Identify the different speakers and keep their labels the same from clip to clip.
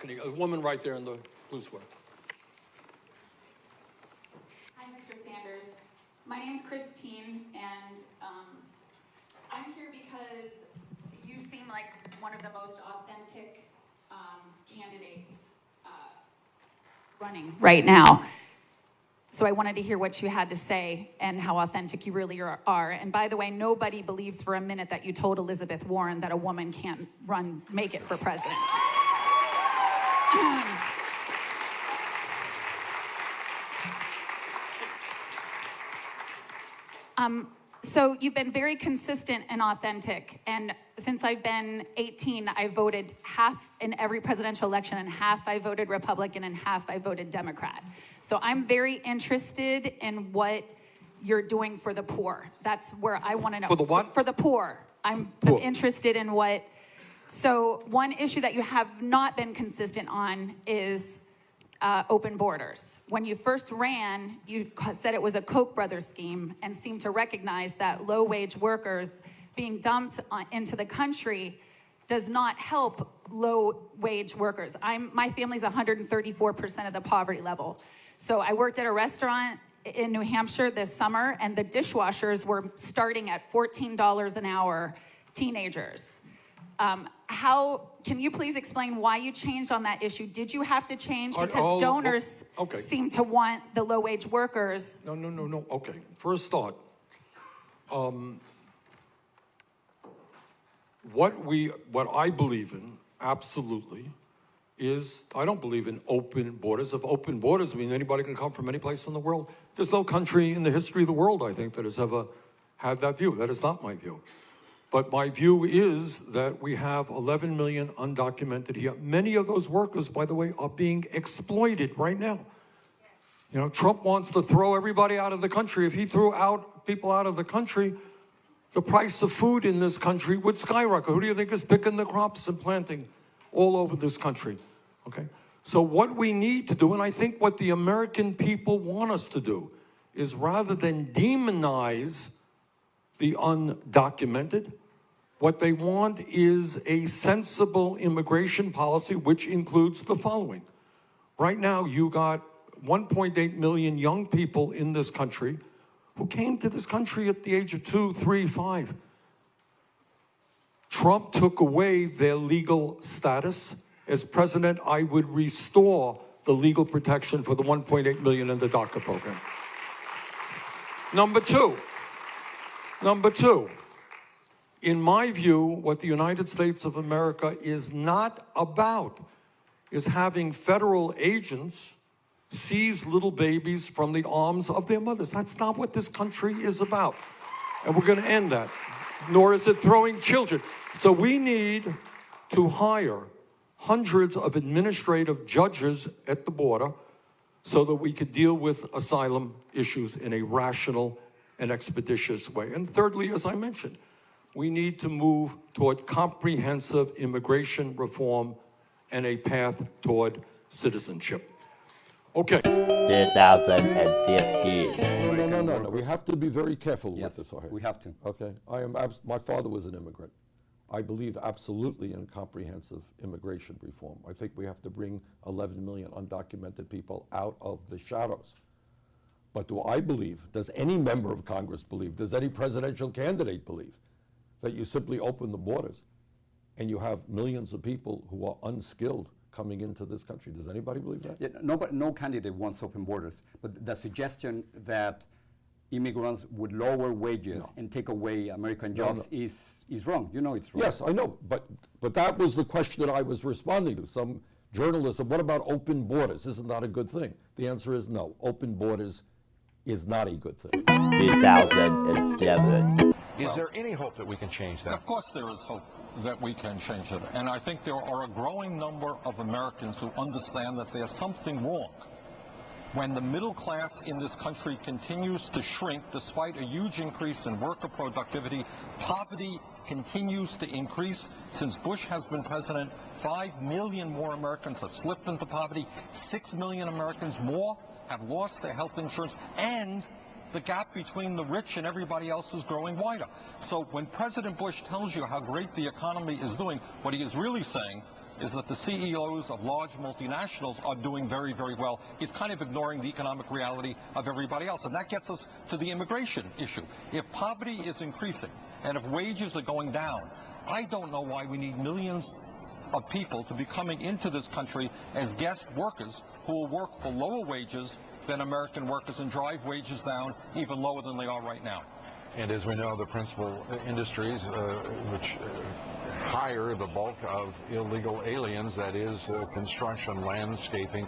Speaker 1: balcony. A woman right there in the blue sweater.
Speaker 2: Hi, Mr. Sanders. My name's Christine, and I'm here because you seem like one of the most authentic candidates running right now. So I wanted to hear what you had to say and how authentic you really are. And by the way, nobody believes for a minute that you told Elizabeth Warren that a woman can't make it for president. So you've been very consistent and authentic. And since I've been 18, I voted half in every presidential election, and half I voted Republican, and half I voted Democrat. So I'm very interested in what you're doing for the poor. That's where I want to know.
Speaker 1: For the what?
Speaker 2: For the poor. I'm interested in what. So one issue that you have not been consistent on is open borders. When you first ran, you said it was a Koch brothers scheme and seemed to recognize that low-wage workers being dumped into the country does not help low-wage workers. My family's 134% of the poverty level. So I worked at a restaurant in New Hampshire this summer, and the dishwashers were starting at $14 an hour, teenagers. Can you please explain why you changed on that issue? Did you have to change because donors seem to want the low-wage workers?
Speaker 1: No. Okay. First thought. What I believe in, absolutely, is I don't believe in open borders. If open borders mean anybody can come from any place in the world, there's no country in the history of the world, I think, that has ever had that view. That is not my view. But my view is that we have 11 million undocumented here. Many of those workers, by the way, are being exploited right now. You know, Trump wants to throw everybody out of the country. If he threw people out of the country, the price of food in this country would skyrocket. Who do you think is picking the crops and planting all over this country? Okay. So what we need to do, and I think what the American people want us to do, is rather than demonize the undocumented, what they want is a sensible immigration policy, which includes the following. Right now, you got 1.8 million young people in this country who came to this country at the age of 2, 3, 5. Trump took away their legal status. As president, I would restore the legal protection for the 1.8 million in the DACA program. Number two, in my view, what the United States of America is not about is having federal agents seize little babies from the arms of their mothers. That's not what this country is about. And we're going to end that. Nor is it throwing children. So we need to hire hundreds of administrative judges at the border so that we could deal with asylum issues in a rational and expeditious way. And thirdly, as I mentioned, we need to move toward comprehensive immigration reform and a path toward citizenship. Okay.
Speaker 3: 2015.
Speaker 4: No. We have to be very careful with this.
Speaker 5: We have to.
Speaker 4: Okay. My father was an immigrant. I believe absolutely in comprehensive immigration reform. I think we have to bring 11 million undocumented people out of the shadows. But do I believe, does any member of Congress believe, does any presidential candidate believe that you simply open the borders and you have millions of people who are unskilled coming into this country? Does anybody believe that?
Speaker 5: Yeah, no candidate wants open borders. But the suggestion that immigrants would lower wages and take away American jobs is wrong. You know it's wrong.
Speaker 4: Yes, I know. But that was the question that I was responding to. Some journalists said, what about open borders? Isn't that a good thing? The answer is no. Open borders is not a good thing.
Speaker 3: 2007.
Speaker 6: Is there any hope that we can change that?
Speaker 7: Of course there is hope that we can change it. And I think there are a growing number of Americans who understand that there's something wrong when the middle class in this country continues to shrink despite a huge increase in worker productivity. Poverty continues to increase. Since Bush has been president, 5 million more Americans have slipped into poverty. 6 million Americans more have lost their health insurance, and the gap between the rich and everybody else is growing wider. So when President Bush tells you how great the economy is doing, what he is really saying is that the CEOs of large multinationals are doing very, very well. He's kind of ignoring the economic reality of everybody else. And that gets us to the immigration issue. If poverty is increasing and if wages are going down, I don't know why we need millions of people to be coming into this country as guest workers who will work for lower wages than American workers and drive wages down even lower than they are right now.
Speaker 6: And as we know, the principal industries which hire the bulk of illegal aliens, that is construction, landscaping,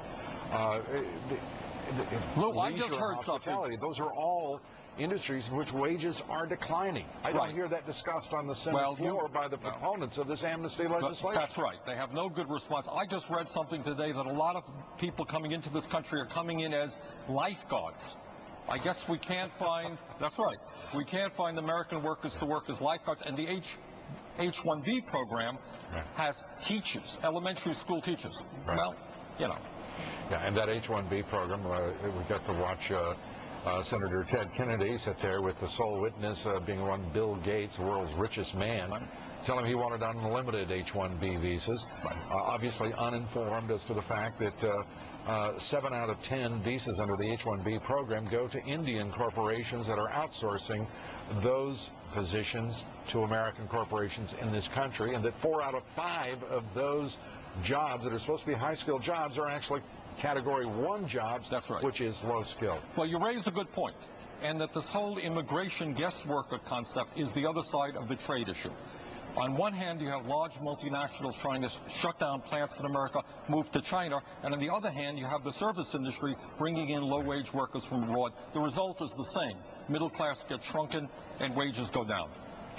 Speaker 7: Lou, I
Speaker 6: leisure
Speaker 7: just
Speaker 6: and
Speaker 7: heard
Speaker 6: hospitality.
Speaker 7: something.
Speaker 6: Those are all industries in which wages are declining. I don't hear that discussed on the Senate floor by the proponents of this amnesty legislation.
Speaker 7: That's right. They have no good response. I just read something today that a lot of people coming into this country are coming in as lifeguards. I guess we can't find, that's right, we can't find American workers to work as lifeguards, and the H-1B program has teachers, elementary school teachers.
Speaker 6: Right.
Speaker 7: Well, you know.
Speaker 6: Yeah, and that H-1B program, we got to watch Senator Ted Kennedy sit there with the sole witness being one Bill Gates, the world's richest man, tell him he wanted unlimited H-1B visas, obviously uninformed as to the fact that 7 out of 10 visas under the H-1B program go to Indian corporations that are outsourcing those positions to American corporations in this country, and that 4 out of 5 of those jobs that are supposed to be high-skilled jobs are actually Category 1 jobs,
Speaker 7: That's right.
Speaker 6: which is low-skilled.
Speaker 7: Well, you raise a good point, and that this whole immigration guest worker concept is the other side of the trade issue. On one hand, you have large multinationals trying to shut down plants in America, move to China, and on the other hand, you have the service industry bringing in low-wage workers from abroad. The result is the same. Middle class gets shrunken and wages go down.